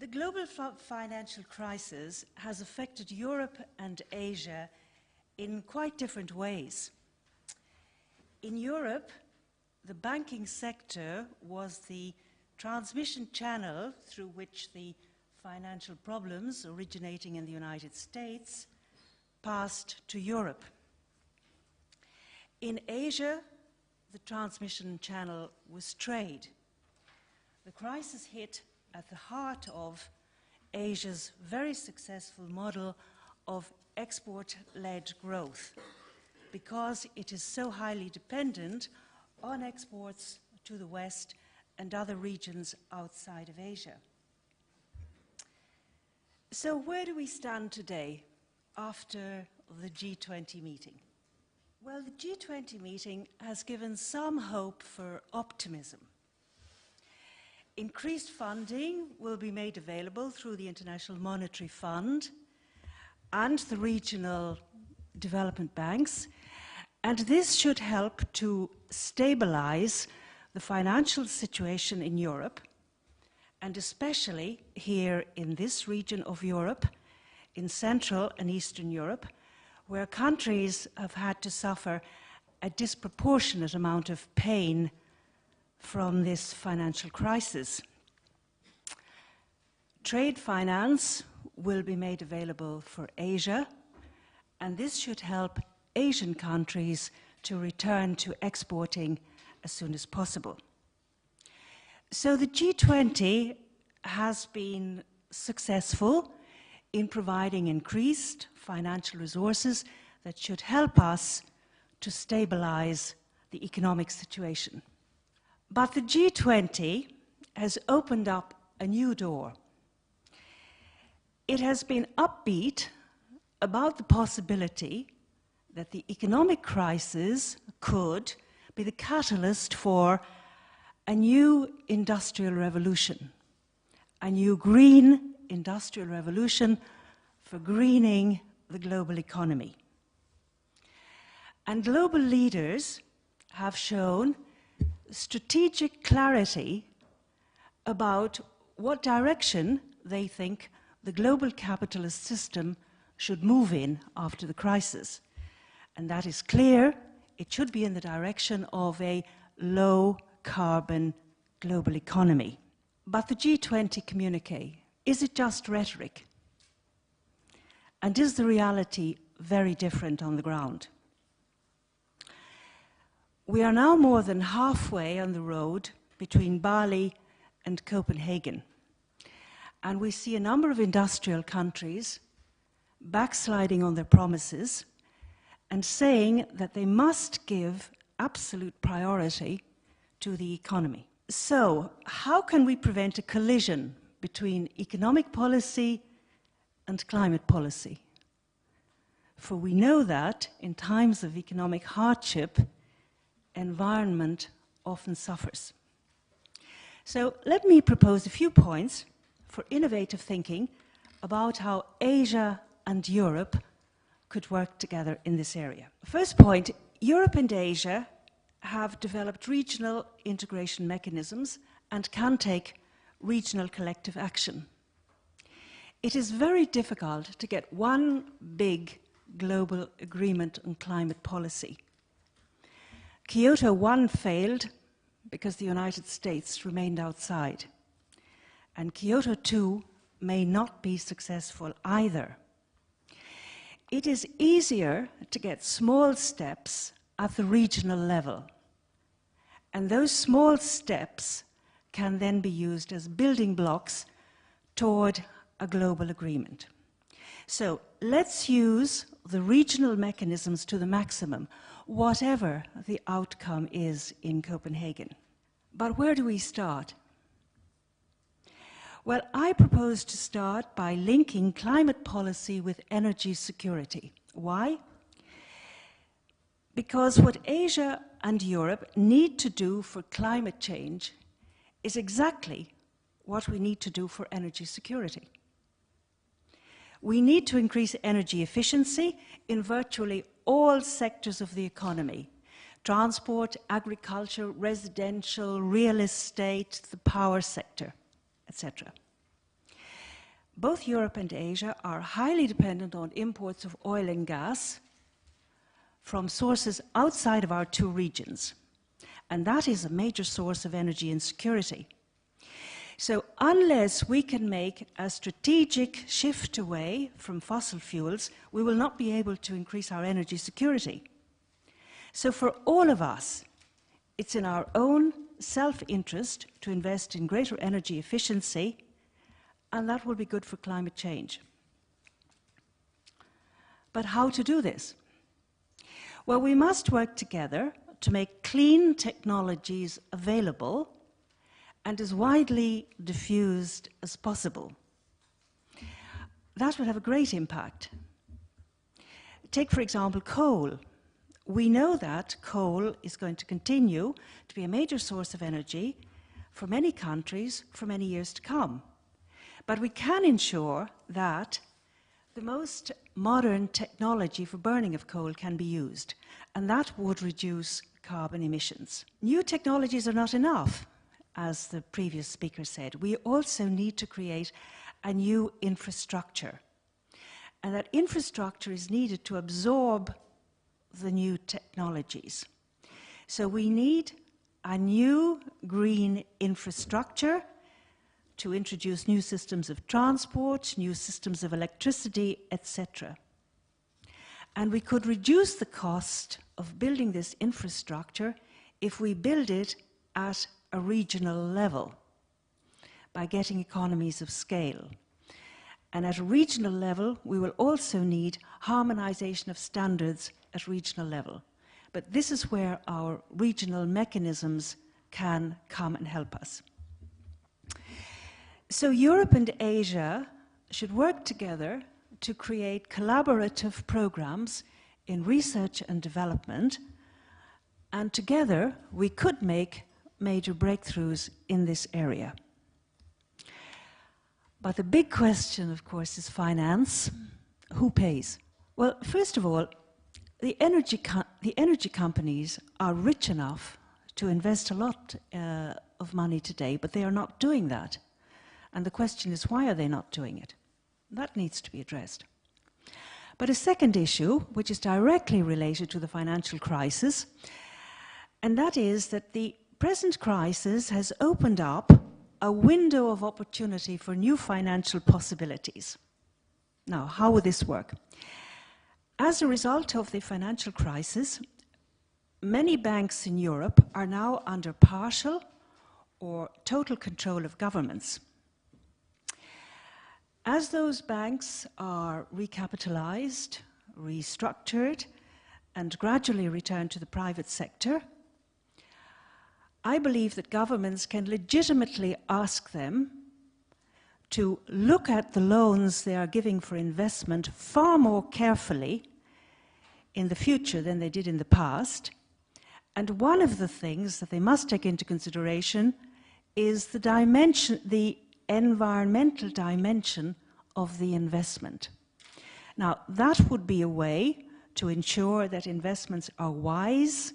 The global financial crisis has affected Europe and Asia in quite different ways. In Europe, the banking sector was the transmission channel through which the financial problems originating in the United States passed to Europe. In Asia, the transmission channel was trade. The crisis hit at the heart of Asia's very successful model of export-led growth, because it is so highly dependent on exports to the West and other regions outside of Asia. So where do we stand today after the G20 meeting? Well, the G20 meeting has given some hope for optimism. Increased funding will be made available through the International Monetary Fund and the regional development banks, and this should help to stabilize the financial situation in Europe, and especially here in this region of Europe, in Central and Eastern Europe, where countries have had to suffer a disproportionate amount of pain from this financial crisis. Trade finance will be made available for Asia, and this should help Asian countries to return to exporting as soon as possible. So the G20 has been successful in providing increased financial resources that should help us to stabilize the economic situation. But the G20 has opened up a new door. It has been upbeat about the possibility that the economic crisis could be the catalyst for a new industrial revolution, a new green industrial revolution for greening the global economy. And global leaders have shown strategic clarity about what direction they think the global capitalist system should move in after the crisis. And that is clear. It should be in the direction of a low-carbon global economy. But the G20 communique, is it just rhetoric? And is the reality very different on the ground? We are now more than halfway on the road between Bali and Copenhagen. And we see a number of industrial countries backsliding on their promises and saying that they must give absolute priority to the economy. So, how can we prevent a collision between economic policy and climate policy? For we know that in times of economic hardship, environment often suffers. So let me propose a few points for innovative thinking about how Asia and Europe could work together in this area. First point, Europe and Asia have developed regional integration mechanisms and can take regional collective action. It is very difficult to get one big global agreement on climate policy. Kyoto 1 failed because the United States remained outside. And Kyoto 2 may not be successful either. It is easier to get small steps at the regional level. And those small steps can then be used as building blocks toward a global agreement. So let's use the regional mechanisms to the maximum, whatever the outcome is in Copenhagen. But where do we start? Well, I propose to start by linking climate policy with energy security. Why? Because what Asia and Europe need to do for climate change is exactly what we need to do for energy security. We need to increase energy efficiency in virtually all sectors of the economy: transport, agriculture, residential, real estate, the power sector, etc. both Europe and Asia are highly dependent on imports of oil and gas from sources outside of our two regions. And that is a major source of energy insecurity. So unless we can make a strategic shift away from fossil fuels, we will not be able to increase our energy security. So for all of us, it's in our own self-interest to invest in greater energy efficiency, and that will be good for climate change. But how to do this? Well, we must work together to make clean technologies available and as widely diffused as possible. That will have a great impact. Take, for example, coal. We know that coal is going to continue to be a major source of energy for many countries for many years to come. But we can ensure that the most modern technology for burning of coal can be used, and that would reduce carbon emissions. New technologies are not enough, as the previous speaker said. We also need to create a new infrastructure, and that infrastructure is needed to absorb the new technologies. So we need a new green infrastructure to introduce new systems of transport, new systems of electricity, etc. And we could reduce the cost of building this infrastructure if we build it at a regional level by getting economies of scale. And at a regional level, we will also need harmonization of standards at regional level. But this is where our regional mechanisms can come and help us. So Europe and Asia should work together to create collaborative programs in research and development, and together we could make major breakthroughs in this area. But the big question, of course, is finance. Who pays? Well, first of all, the energy companies are rich enough to invest a lot of money today, but they are not doing that. And the question is, why are they not doing it? That needs to be addressed. But a second issue, which is directly related to the financial crisis, and that is that the present crisis has opened up a window of opportunity for new financial possibilities. Now, how will this work? As a result of the financial crisis, many banks in Europe are now under partial or total control of governments. As those banks are recapitalized, restructured, and gradually returned to the private sector, I believe that governments can legitimately ask them to look at the loans they are giving for investment far more carefully in the future than they did in the past. And one of the things that they must take into consideration is the environmental dimension of the investment. Now, that would be a way to ensure that investments are wise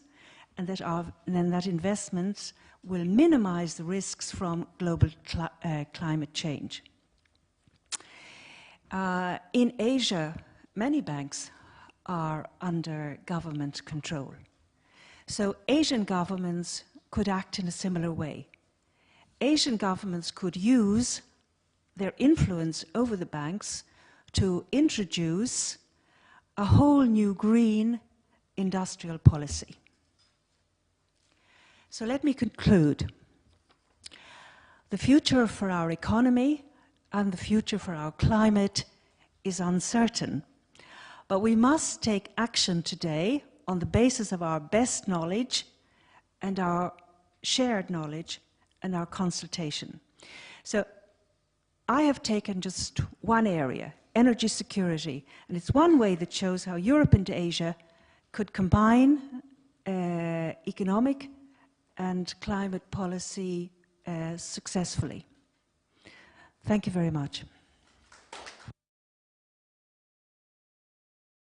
and that investments will minimize the risks from global climate change. In Asia, many banks are under government control. So Asian governments could act in a similar way. Asian governments could use their influence over the banks to introduce a whole new green industrial policy. So let me conclude. The future for our economy and the future for our climate is uncertain, but we must take action today on the basis of our best knowledge and our shared knowledge and our consultation. So I have taken just one area, energy security, and it's one way that shows how Europe and Asia could combine economic and climate policy successfully. Thank you very much.